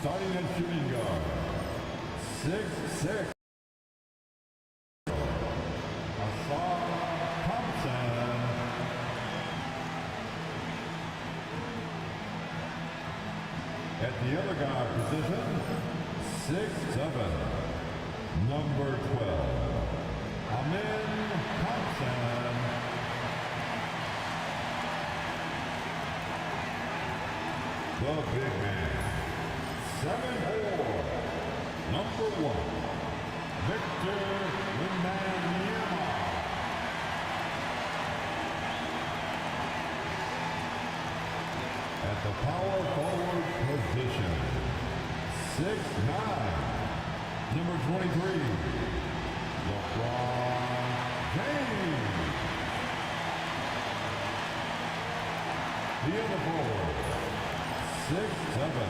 Starting at shooting guard, 6'6". At the other guard position, 6'7", number 12, Amin Thompson. The big man, 7'4", number 1, Victor Wembanyama. At the power forward position, 6'9", number 23, LeBron James. The other forward, 6'7",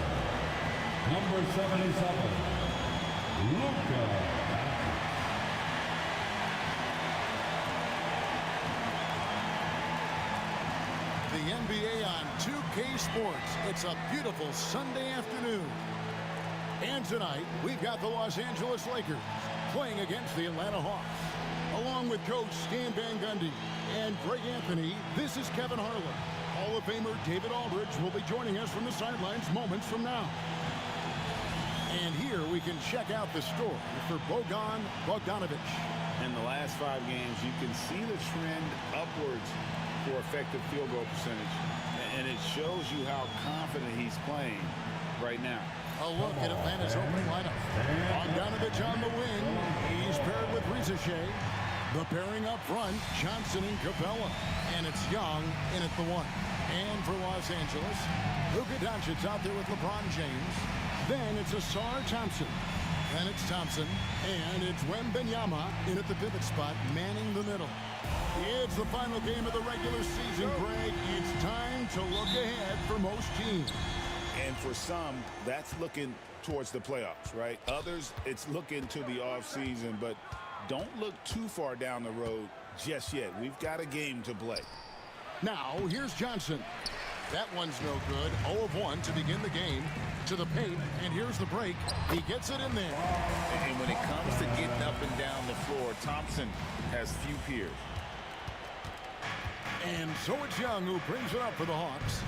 number 77, Luka. The NBA on 2K Sports. It's a beautiful Sunday afternoon. And tonight, we've got the Los Angeles Lakers playing against the Atlanta Hawks. Along with Coach Stan Van Gundy and Greg Anthony, this is Kevin Harlan. Hall of Famer David Aldridge will be joining us from the sidelines moments from now. And here we can check out the story for Bojan Bogdanovic. In the last 5 games, you can see the trend upwards for effective field goal percentage, and it shows you how confident he's playing right now. A look at Atlanta's opening lineup. Bogdanovic on the wing. He's paired with Rizichet. The pairing up front, Johnson and Capella. And it's Young in at the 1. And for Los Angeles, Luka Doncic out there with LeBron James. Then it's Asar Thompson. Then it's Thompson. And it's Wembanyama in at the pivot spot, manning the middle. It's the final game of the regular season, Greg. It's time to look ahead for most teams. And for some, that's looking towards the playoffs, right? Others, it's looking to the offseason, but don't look too far down the road just yet. We've got a game to play. Now, here's Johnson. That one's no good. 0 of 1 to begin the game. To the paint, and here's the break. He gets it in there. And when it comes to getting up and down the floor, Thompson has few peers. And so it's Young who brings it up for the Hawks.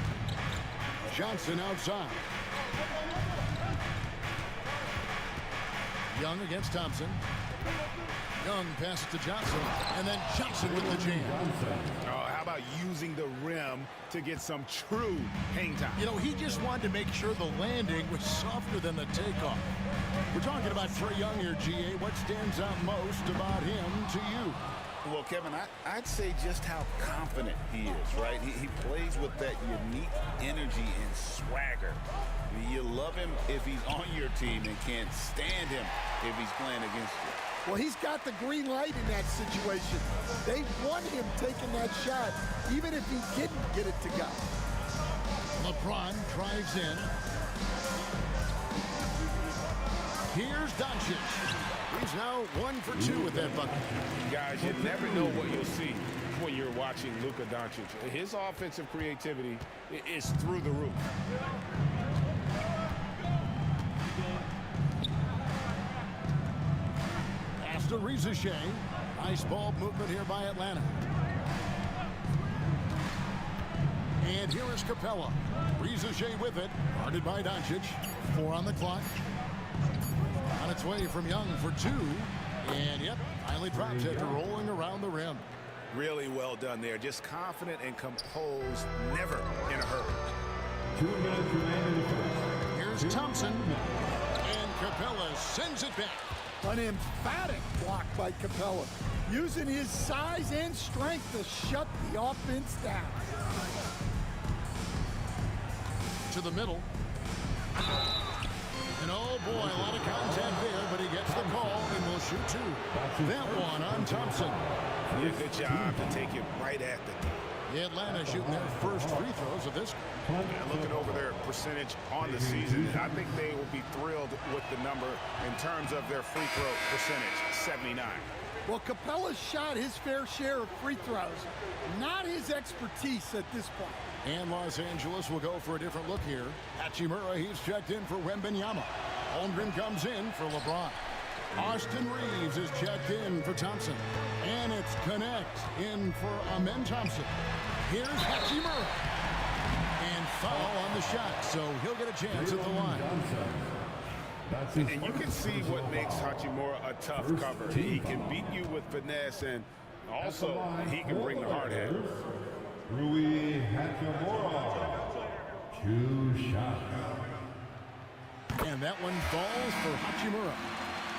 Johnson outside. Young against Thompson. Young passes to Johnson, and then Johnson with the jam. Oh, how about using the rim to get some true hang time? You know, he just wanted to make sure the landing was softer than the takeoff. We're talking about Trae Young here, GA. What stands out most about him to you? Well, Kevin, I'd say just how confident he is, right? He plays with that unique energy and swagger. You love him if he's on your team and can't stand him if he's playing against you. Well, he's got the green light in that situation. They want him taking that shot, even if he didn't get it to go. LeBron drives in. Here's Doncic. He's now 1 for 2 with that bucket. Guys, you never know what you'll see when you're watching Luka Doncic. His offensive creativity is through the roof. Pass to Rizichet. Nice ball movement here by Atlanta. And here is Capella. Rizichet with it. Guarded by Doncic. 4 on the clock. On its way from Young for 2. And, yep, finally drops after rolling around the rim. Really well done there. Just confident and composed, never in a hurry. 2 minutes remaining. Here's Thompson. And Capella sends it back. An emphatic block by Capella, using his size and strength to shut the offense down. To the middle. And oh boy, a lot of contact there, but he gets the call and will shoot 2. That one on Thompson. Yeah, good job to take it right at the top. Atlanta shooting their first free throws of this. And looking over their percentage on the season, I think they will be thrilled with the number in terms of their free throw percentage, 79. Well, Capella shot his fair share of free throws, not his expertise at this point. And Los Angeles will go for a different look here. Hachimura, he's checked in for Wembanyama. Holmgren comes in for LeBron. Austin Reeves is checked in for Thompson. And it's Connect in for Amen Thompson. Here's Hachimura. And foul on the shot, so he'll get a chance at the line. And you can see what makes Hachimura a tough cover. He can beat you with finesse, and also he can bring the hard head. Rui Hachimura, 2 shots. And that one falls for Hachimura.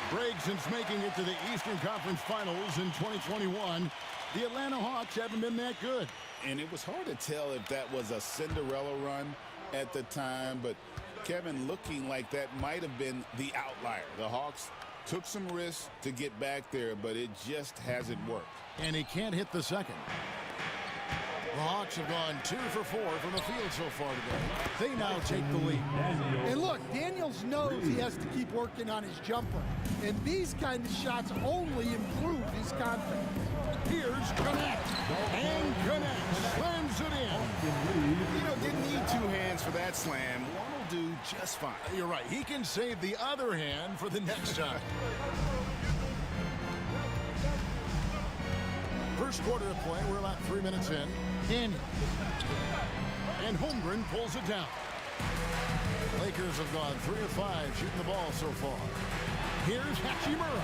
Greg, since making it to the Eastern Conference Finals in 2021, the Atlanta Hawks haven't been that good. And it was hard to tell if that was a Cinderella run at the time, but Kevin, looking like that might have been the outlier. The Hawks took some risks to get back there, but it just hasn't worked. And he can't hit the second. The Hawks have gone 2 for 4 from the field so far today. They now take the lead. And look, Daniels knows he has to keep working on his jumper. And these kind of shots only improve his confidence. Here's Connect. And Connect slams it in. You know, didn't need 2 hands for that slam. One will do just fine. You're right. He can save the other hand for the next time. First quarter of play, we're about 3 minutes in. Daniels. And Holmgren pulls it down. Lakers have gone 3 of 5 shooting the ball so far. Here's Hachimura.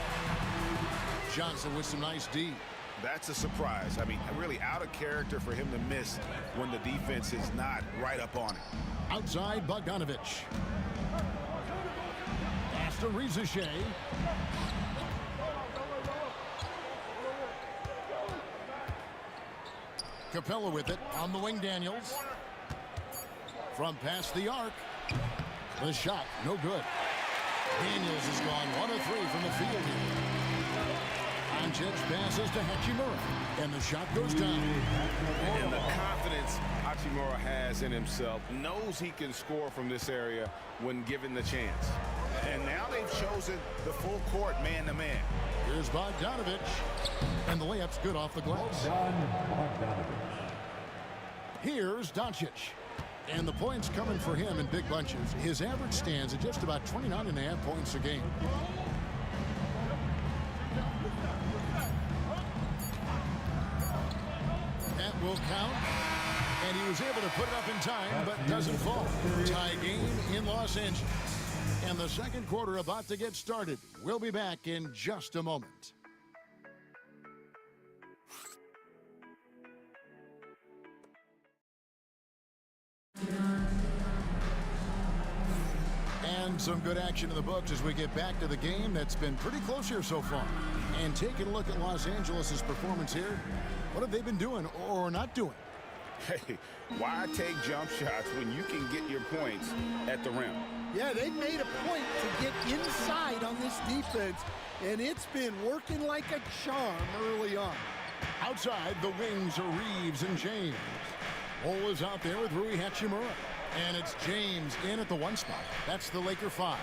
Johnson with some nice D. That's a surprise. I mean, really out of character for him to miss when the defense is not right up on him. Outside, Bogdanovich. Pass to Rizachet. Capella with it on the wing. Daniels from past the arc. The shot no good. Daniels has gone 1 of 3 from the field here. Angelos passes to Hachimura, and the shot goes down. And the confidence Hachimura has in himself, knows he can score from this area when given the chance. And now they've chosen the full court man-to-man. Here's Bogdanovich, and the layup's good off the glass. Here's Doncic, and the points coming for him in big bunches. His average stands at just about 29.5 points a game. That will count, and he was able to put it up in time, but doesn't fall. Tie game in Los Angeles. And the second quarter about to get started. We'll be back in just a moment. And some good action in the books as we get back to the game that's been pretty close here so far. And taking a look at Los Angeles' performance here, what have they been doing or not doing? Hey, why take jump shots when you can get your points at the rim? Yeah, they made a point to get inside on this defense, and it's been working like a charm early on. Outside, the wings are Reeves and James. Ole is out there with Rui Hachimura. And it's James in at the 1 spot. That's the Laker 5.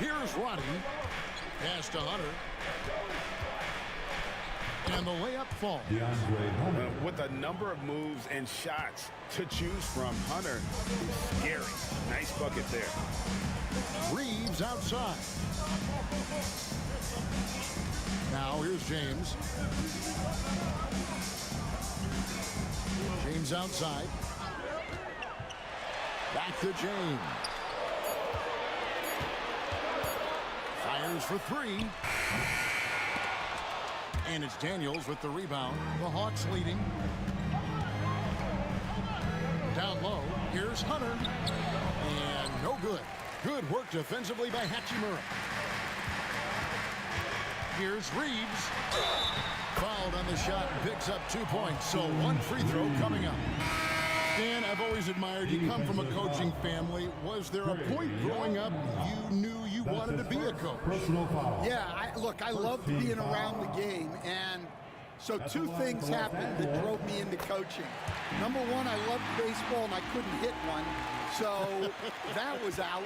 Here's Roddy. Pass to Hunter. And the layup falls. With a number of moves and shots to choose from, Hunter is scary. Nice bucket there. Reeves outside. Now here's James. James outside. Back to James. Fires for 3. And it's Daniels with the rebound. The Hawks leading. Down low. Here's Hunter. And no good. Good work defensively by Hachimura. Here's Reeves. Fouled on the shot and picks up 2 points. So 1 free throw coming up. Dan, I've always admired you. Come from a coaching family. Was there a point growing up you knew you wanted to be a coach? Yeah, look, I loved being around the game, and So two things happened that drove me into coaching. Number one, I loved baseball and I couldn't hit one, so that was out.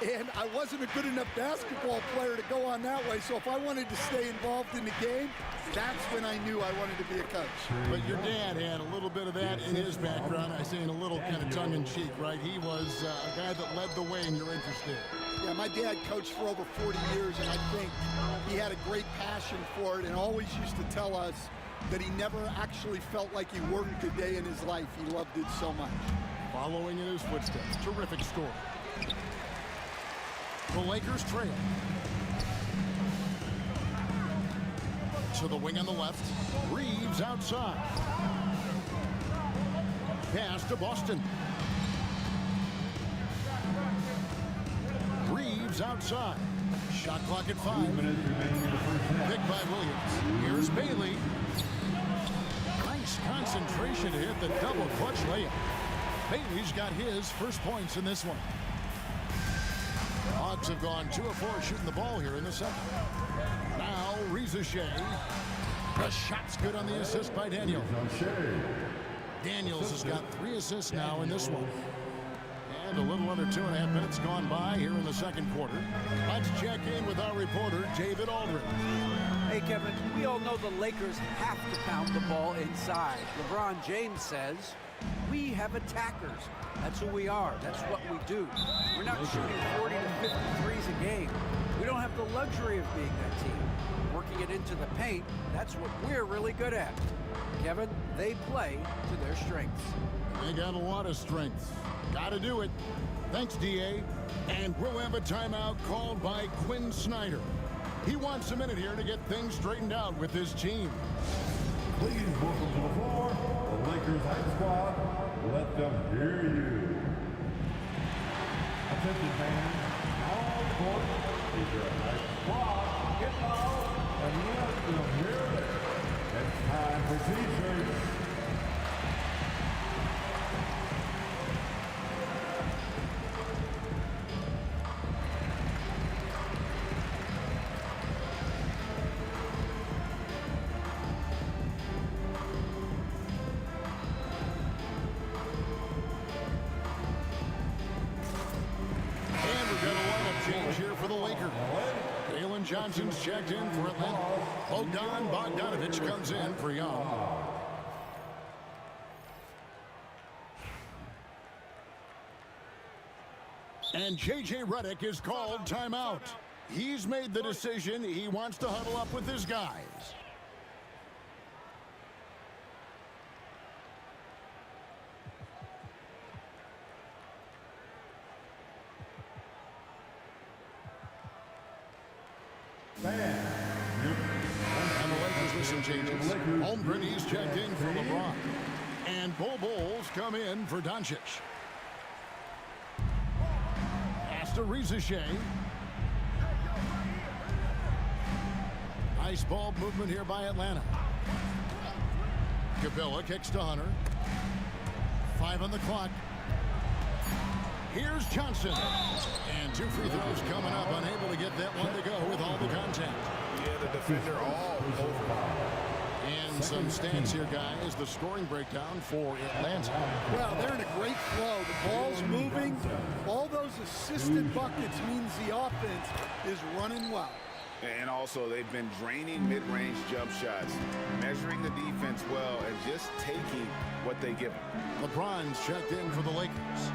And I wasn't a good enough basketball player to go on that way, so if I wanted to stay involved in the game, that's when I knew I wanted to be a coach. But your dad had a little bit of that in his background. I say in a little kind of tongue-in-cheek, right? He was a guy that led the way and you're interested. Yeah, my dad coached for over 40 years, and I think he had a great passion for it and always used to tell us that he never actually felt like he worked a day in his life. He loved it so much. Following in his footsteps, terrific score. The Lakers trail. To the wing on the left. Reeves outside. Pass to Boston. Reeves outside. Shot clock at 5. Picked by Williams. Here's Bailey. Nice concentration to hit the double clutch layup. Bailey's got his first points in this one. Hawks have gone 2 of 4 shooting the ball here in the second. Now Shea. The shot's good on the assist by Daniels. Daniels has got 3 assists now in this one. And a little under 2.5 minutes gone by here in the second quarter. Let's check in with our reporter, David Aldridge. Hey, Kevin, we all know the Lakers have to pound the ball inside. LeBron James says, we have attackers. That's who we are. That's what we do. We're not shooting 40 to 50 threes a game. We don't have the luxury of being that team. Working it into the paint, that's what we're really good at. Kevin, they play to their strengths. They got a lot of strengths. Got to do it. Thanks, D.A. And we'll have a timeout called by Quinn Snyder. He wants a minute here to get things straightened out with his team. Please welcome to the floor, the Lakers hype squad. Let them hear you. Attention fans, all court is your hype squad. Get loud and let them hear it. It's time for T-shirts. Johnson's checked in for Atlanta. Bogdanovich comes in for Young. And J.J. Redick is called timeout. He's made the decision. He wants to huddle up with his guys. And the Lakers with some changes. Holmgren, he's checked in for LeBron. And Bulls come in for Doncic. Pass to Shea. Nice ball movement here by Atlanta. Capella kicks to Hunter. 5 on the clock. Here's Johnson. And 2 free throws coming up. Unable to get that one to go with all the contact. Yeah, the defender all over. And some stats here, guys. The scoring breakdown for Atlanta. Well, they're in a great flow. The ball's moving. All those assisted buckets means the offense is running well. And also, they've been draining mid-range jump shots, measuring the defense well, and just taking what they give them. LeBron's checked in for the Lakers.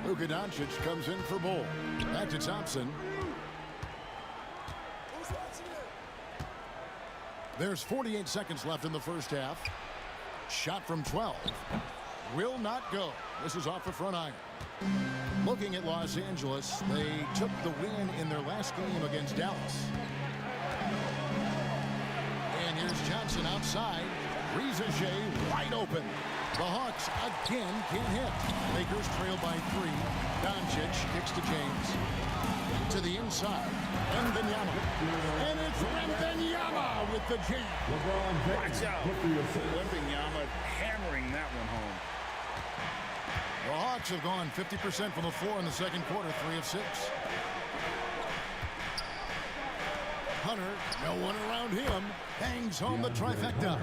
Luka Doncic comes in for Bull. Back to Thompson. There's 48 seconds left in the first half. Shot from 12. Will not go. This is off the front iron. Looking at Los Angeles, they took the win in their last game against Dallas. And here's Johnson outside. Shea wide open. The Hawks again can't hit. Lakers trail by 3. Doncic kicks to James. To the inside. Wembanyama. And it's Wembanyama with the jam. Watch out. Wembanyama hammering that one home. The Hawks have gone 50% from the floor in the second quarter, 3 of 6. Hunter, no one around him, hangs home the trifecta.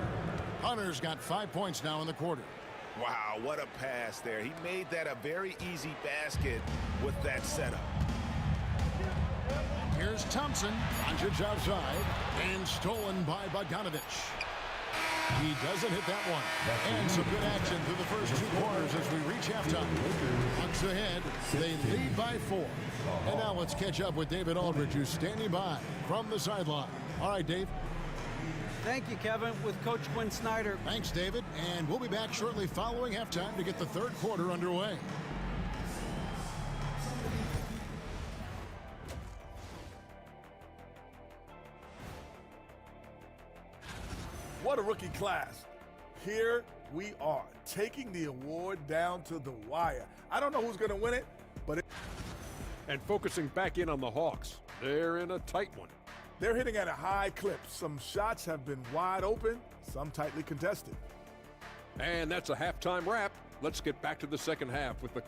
Hunter's got 5 points now in the quarter. Wow, what a pass there. He made that a very easy basket with that setup. Here's Thompson. Doncic outside and stolen by Bogdanovich. He doesn't hit that one. And some good action through the first 2 quarters as we reach halftime. Bucks ahead. They lead by 4. And now let's catch up with David Aldridge, who's standing by from the sideline. All right, Dave. Thank you, Kevin, with Coach Quinn Snyder. Thanks, David. And we'll be back shortly following halftime to get the third quarter underway. What a rookie class. Here we are, taking the award down to the wire. I don't know who's going to win it, but And focusing back in on the Hawks. They're in a tight one. they're hitting at a high clip. Some shots have been wide open, some tightly contested. And that's a halftime wrap. Let's get back to the second half with the...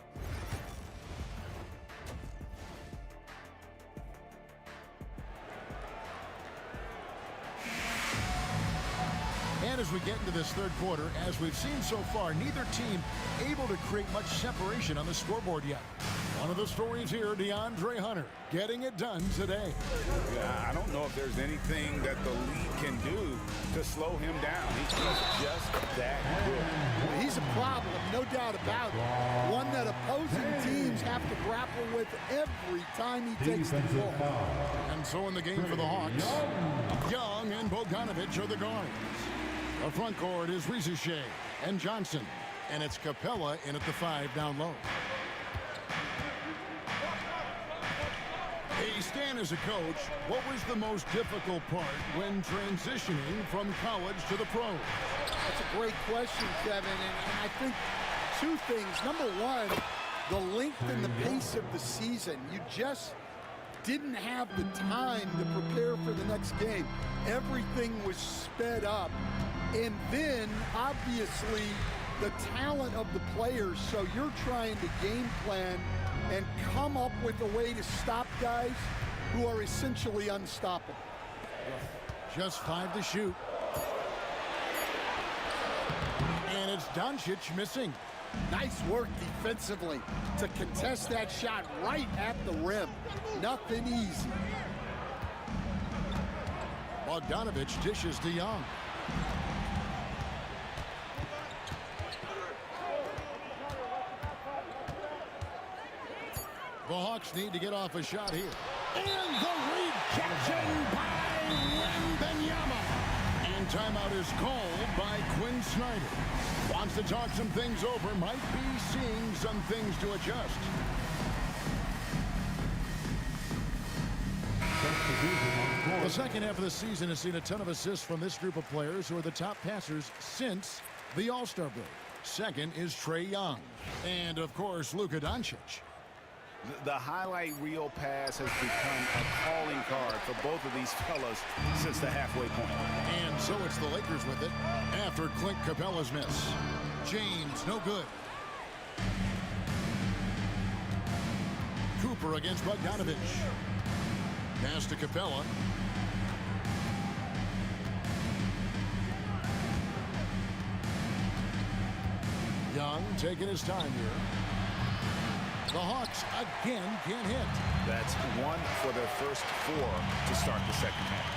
And as we get into this third quarter, as we've seen so far, neither team able to create much separation on the scoreboard yet. One of the stories here, DeAndre Hunter, getting it done today. Yeah, I don't know if there's anything that the league can do to slow him down. He's just that good. He's a problem, no doubt about it. One that opposing teams have to grapple with every time he takes the ball. And so in the game for the Hawks, Young and Bogdanovich are the guards. The front court is Rizuche and Johnson. And it's Capella in at the 5 down low. Hey, Stan, as a coach, what was the most difficult part when transitioning from college to the pros? That's a great question, Kevin, and I think 2 things. Number one, the length and the pace of the season. You just didn't have the time to prepare for the next game. Everything was sped up. And then, obviously, the talent of the players. So you're trying to game plan and come up with a way to stop guys who are essentially unstoppable. Just 5 to shoot. And it's Doncic missing. Nice work defensively to contest that shot right at the rim. Nothing easy. Bogdanovich dishes to Young. The Hawks need to get off a shot here. And the rejection by Wembanyama. And timeout is called by Quinn Snyder. Wants to talk some things over. Might be seeing some things to adjust. The second half of the season has seen a ton of assists from this group of players who are the top passers since the All-Star break. Second is Trae Young. And, of course, Luka Doncic. The highlight reel pass has become a calling card for both of these fellas since the halfway point. And so it's the Lakers with it after Clint Capella's miss. James, no good. Cooper against Bogdanovich. Pass to Capella. Young taking his time here. The Hawks again can't hit. That's 1 for their first 4 to start the second half.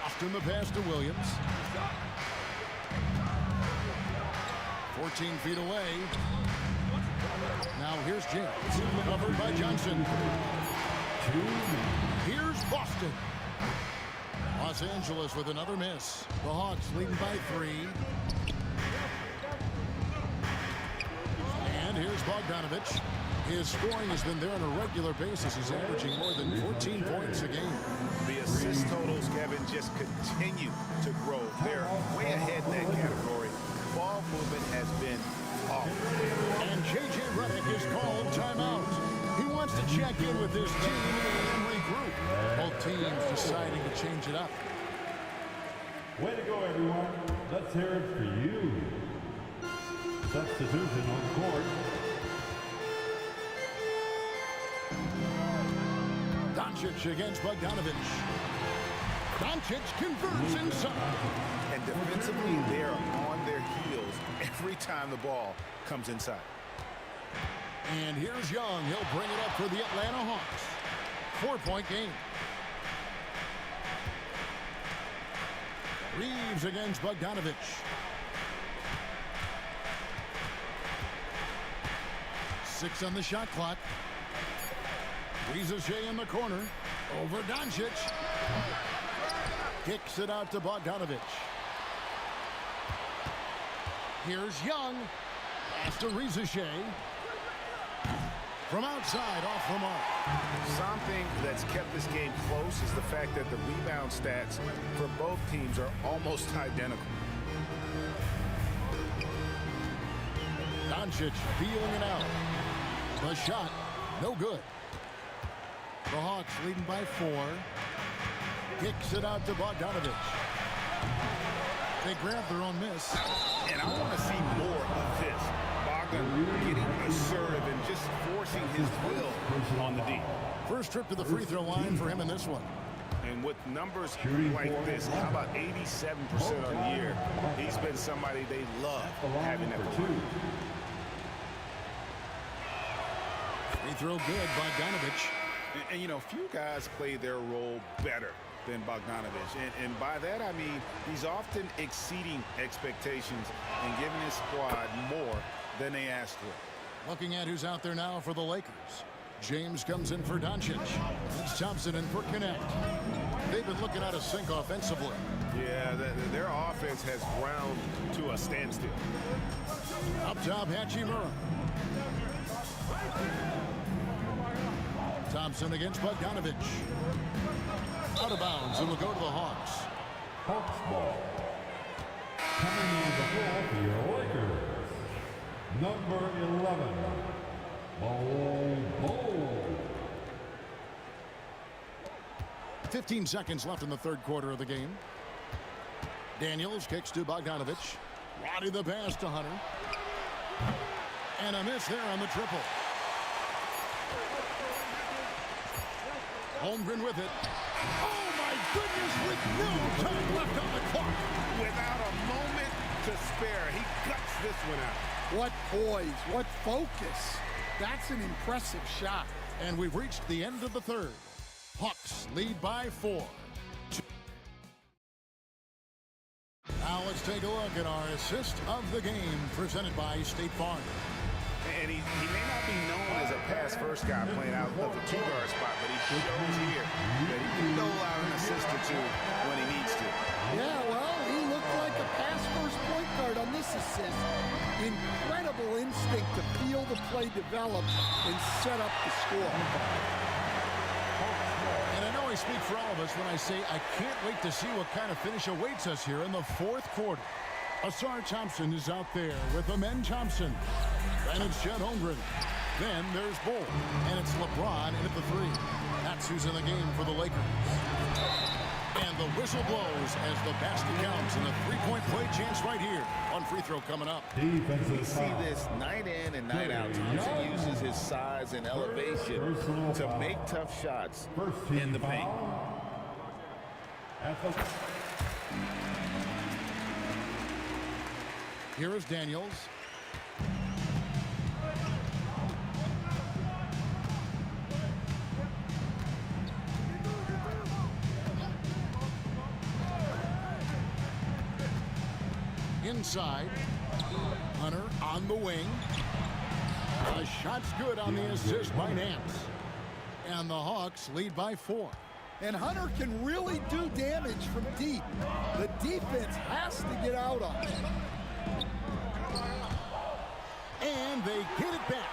Austin the pass to Williams. 14 feet away. Now here's James. Covered by Johnson. Here's Boston. Los Angeles with another miss. The Hawks leading by 3. And here's Bogdanovich. His scoring has been there on a regular basis. He's averaging more than 14 points a game. The assist totals, Kevin, just continue to grow. They're way ahead in that category. Ball movement has been off. And J.J. Redick is called timeout. He wants to check in with his team and regroup. Both teams deciding to change it up. Way to go, everyone. Let's hear it for you. Substitution on court. Doncic against Bogdanovic. Doncic converts inside. And defensively, they're on their heels every time the ball comes inside. And here's Young. He'll bring it up for the Atlanta Hawks. 4-point game. Reeves against Bogdanovic. Six on the shot clock. Rizachet in the corner. Over Doncic. Kicks it out to Bogdanovic. Here's Young. Pass to Rizachet. From outside, off the mark. Something that's kept this game close is the fact that the rebound stats for both teams are almost identical. Doncic feeling it out. The shot, no good. The Hawks leading by 4. Kicks it out to Bogdanovic. They grab their own miss. And I want to see more of this. Bogdan getting assertive and just forcing his will on the D. First trip to the free throw line for him in this one. And with numbers like this, how about 87% on the year? He's been somebody they love having at the line. Free throw good, Bogdanovic. And you know, few guys play their role better than Bogdanovic. And by that, I mean he's often exceeding expectations and giving his squad more than they asked for. Looking at who's out there now for the Lakers. James comes in for Doncic. It's Thompson in for Connect. They've been looking out of sync offensively. Yeah, their offense has ground to a standstill. Up top, Hachimura. Thompson against Bogdanovic. Out of bounds, and will go to the Hawks. Hawks ball. Coming in the floor for your Lakers. Number 11. Bol. 15 seconds left in the third quarter of the game. Daniels kicks to Bogdanovic. Roddy the pass to Hunter. And a miss there on the triple. Holmgren with it. Oh my goodness, with no time left on the clock. Without a moment to spare, he cuts this one out. What poise, what focus. That's an impressive shot. And we've reached the end of the third. Hawks lead by 4. Now let's take a look at our assist of the game presented by State Farm. And he may not be known as a pass-first guy playing out of the two-guard spot, but he shows here that he can dole out an assist or two when he needs to. Yeah, well, he looked like a pass-first point guard on this assist. Incredible instinct to feel the play develop and set up the score. And I know I speak for all of us when I say I can't wait to see what kind of finish awaits us here in the fourth quarter. Asar Thompson is out there with Amen Thompson. Then it's Chet Holmgren. Then there's Bull. And it's LeBron in at the 3. That's who's in the game for the Lakers. And the whistle blows as the basket counts and a three-point play chance right here on free throw coming up. We see this night in and night out. Thompson uses his size and elevation to make tough shots in the paint. Here is Daniels. Inside. Hunter on the wing. The shot's good on the assist by Nance. And the Hawks lead by 4. And Hunter can really do damage from deep. The defense has to get out on it. And they get it back.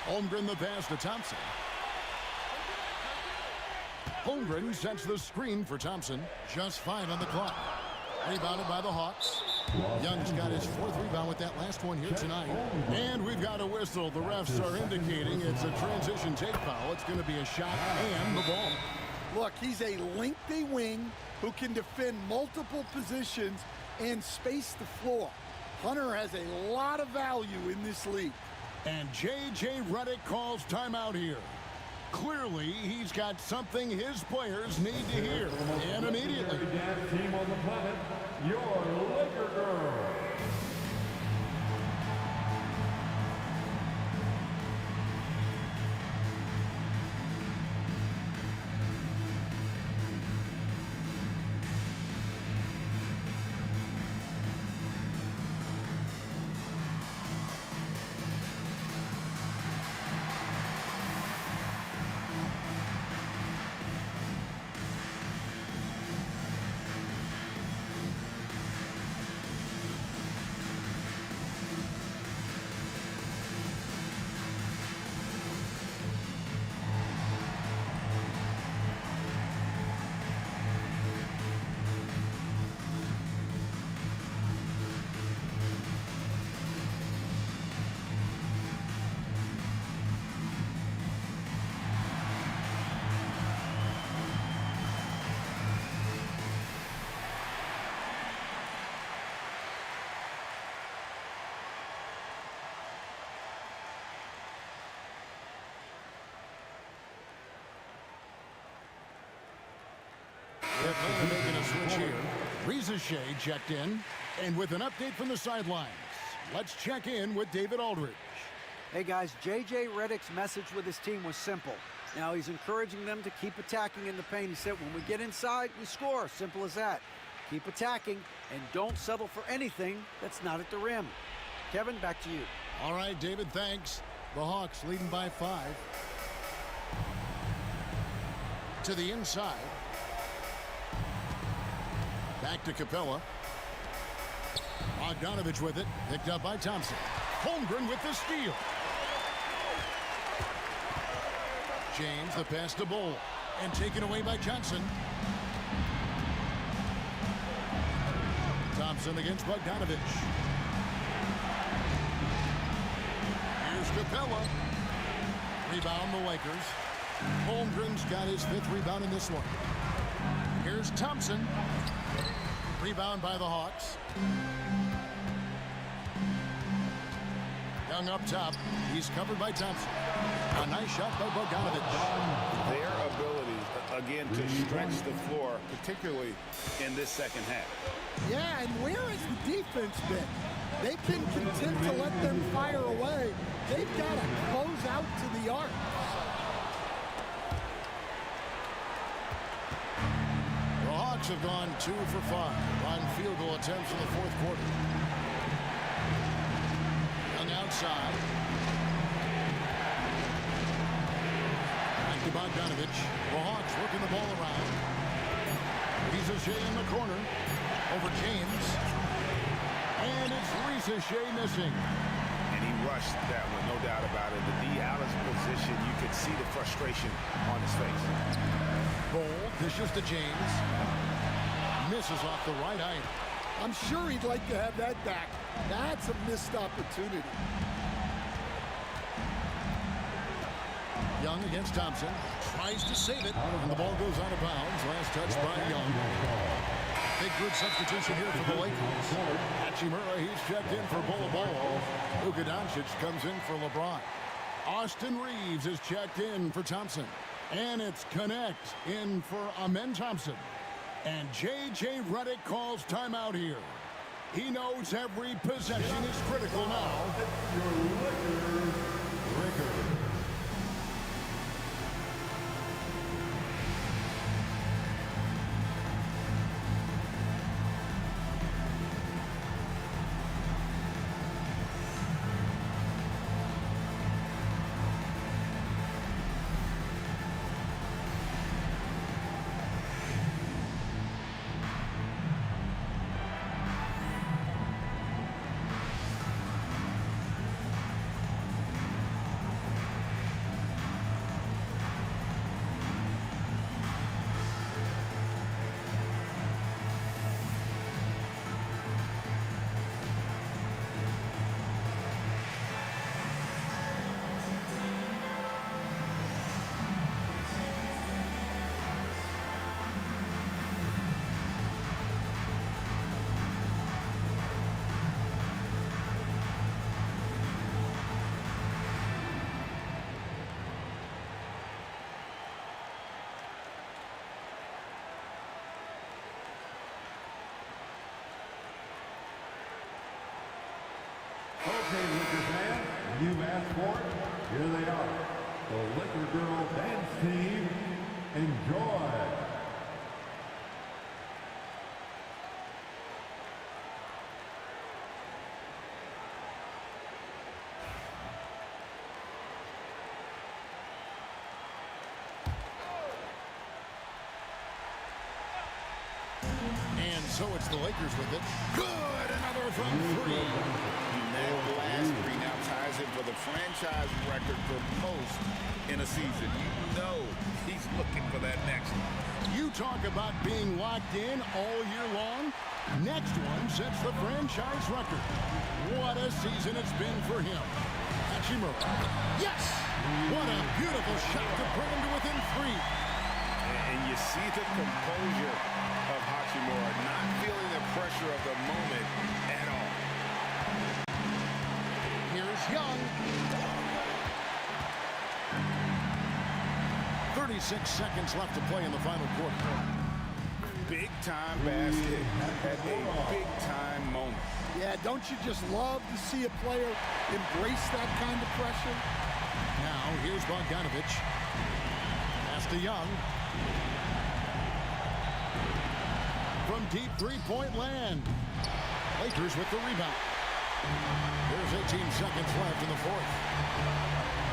Holmgren the pass to Thompson. Holmgren sets the screen for Thompson. Just 5 on the clock. Rebounded by the Hawks. Young's got his 4th rebound with that last one here tonight. And we've got a whistle. The refs are indicating it's a transition take foul. It's going to be a shot and the ball. Look, he's a lengthy wing who can defend multiple positions and space the floor. Hunter has a lot of value in this league. And J.J. Redick calls timeout here. Clearly, he's got something his players need to hear, and immediately. Dance team on the planet, your Laker girl. Atlanta making a switch here. Riza checked in. And with an update from the sidelines, let's check in with David Aldridge. Hey guys, J.J. Redick's message with his team was simple. Now he's encouraging them to keep attacking in the paint. He said, when we get inside, we score. Simple as that. Keep attacking and don't settle for anything that's not at the rim. Kevin, back to you. All right, David, thanks. The Hawks leading by 5. To the inside. Back to Capella. Bogdanovich with it. Picked up by Thompson. Holmgren with the steal. James, the pass to Bowl. And taken away by Johnson. Thompson against Bogdanovich. Here's Capella. Rebound the Lakers. Holmgren's got his 5th rebound in this one. Here's Thompson. Rebound by the Hawks. Young up top. He's covered by Thompson. A nice shot by Bogdanovich. Their ability, again, to stretch the floor, particularly in this second half. Yeah, and where has the defense been? They've been content to let them fire away. They've got to close out to the arc. The Hawks have gone 2 for 5 on field goal attempts in the 4th quarter. Young outside. Back to Bogdanovich. The Hawks working the ball around. Riza in the corner. Over James. And it's Riza missing. And he rushed that one, no doubt about it. The D out of position, you could see the frustration on his face. Bowl dishes to James. Misses off the right eye. I'm sure he'd like to have that back. That's a missed opportunity. Young against Thompson. Tries to save it. And the ball goes out of bounds. Last touch by Young. Big good substitution here for the Lakers. Hachimura, he's checked in for Bol. Luka Doncic comes in for LeBron. Austin Reeves is checked in for Thompson. And it's Connect in for Amen Thompson. And J.J. Redick calls timeout here. He knows every possession is critical now. Okay, Laker fans, you've asked for it. Here they are. The Laker Girl Dance Team. Enjoy. And so it's the Lakers with it. Good, another from three. That last three now ties him for the franchise record for most in a season. You know he's looking for that next one. You talk about being locked in all year long. Next one sets the franchise record. What a season it's been for him. Hachimura. Yes! What a beautiful shot to bring him to within three. And you see the composure of Hachimura, not feeling the pressure of the moment at all. Here's Young. 36 seconds left to play in the final quarter. Big-time basket at a big-time moment. Yeah, don't you just love to see a player embrace that kind of pressure? Now, here's Bogdanovich. Pass to Young. From deep three-point land. Lakers with the rebound. There's 18 seconds left in the fourth.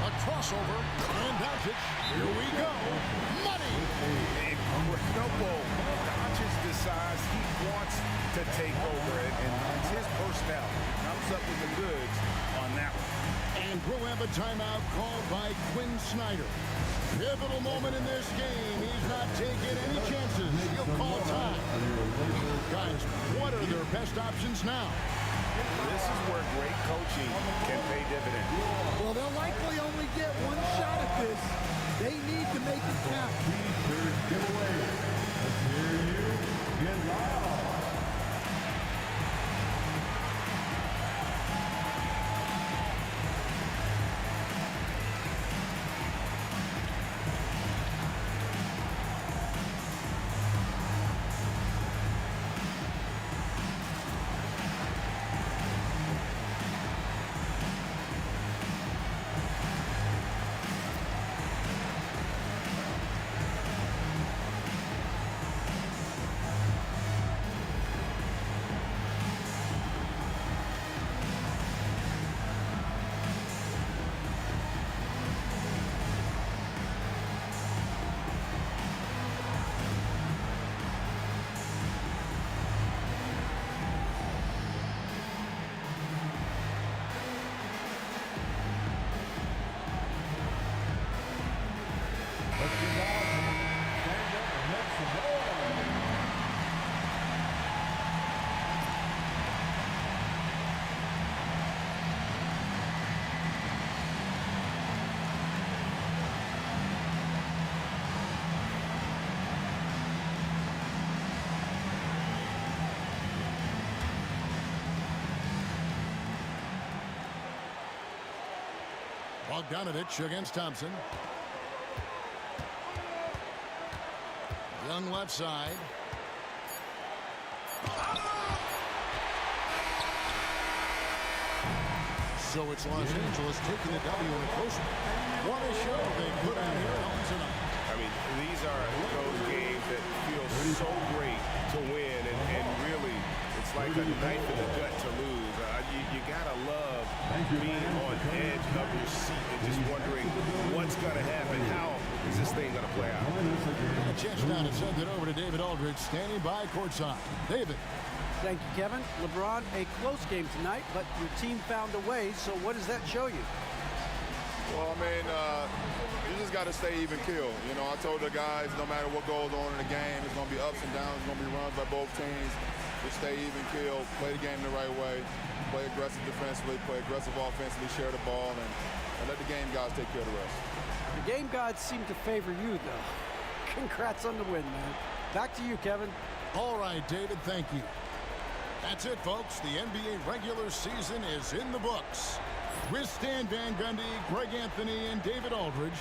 A crossover. And Doncic. Here we go. Money. Incredible. Doncic decides he wants to take over it, and it's his personnel. Comes up with the goods on that one. And we'll have a timeout called by Quinn Snyder. Pivotal moment in this game. He's not taking any chances. He'll call time. Guys, what are their best options now? This is where great coaching can pay dividends. Well, they'll likely only get one shot at this. They need to make it count. Third giveaway. Let's hear you get loud. Bogdanovich against Thompson. Young left side. So it's Los Angeles taking the W in a close one. What a show they put on here tonight. I mean, these are those games that feel so great to win, and really, it's like a knife in the gut to lose. You gotta love being on edge of your seat and just wondering what's gonna happen. How is this thing gonna play out? And a chance now to send it over to David Aldridge, standing by courtside. David. Thank you, Kevin. LeBron, a close game tonight, but your team found a way, so what does that show you? Well, I mean, you just got to stay even keel. You know, I told the guys no matter what goes on in the game, it's going to be ups and downs, it's going to be runs by both teams. Just stay even keel, play the game the right way, play aggressive defensively, play aggressive offensively, share the ball, and let the game guys take care of the rest. The game gods seem to favor you, though. Congrats on the win, man. Back to you, Kevin. All right, David, thank you. That's it, folks. The NBA regular season is in the books. With Stan Van Gundy, Greg Anthony, and David Aldridge,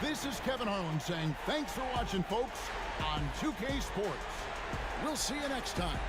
this is Kevin Harlan saying thanks for watching, folks, on 2K Sports. We'll see you next time.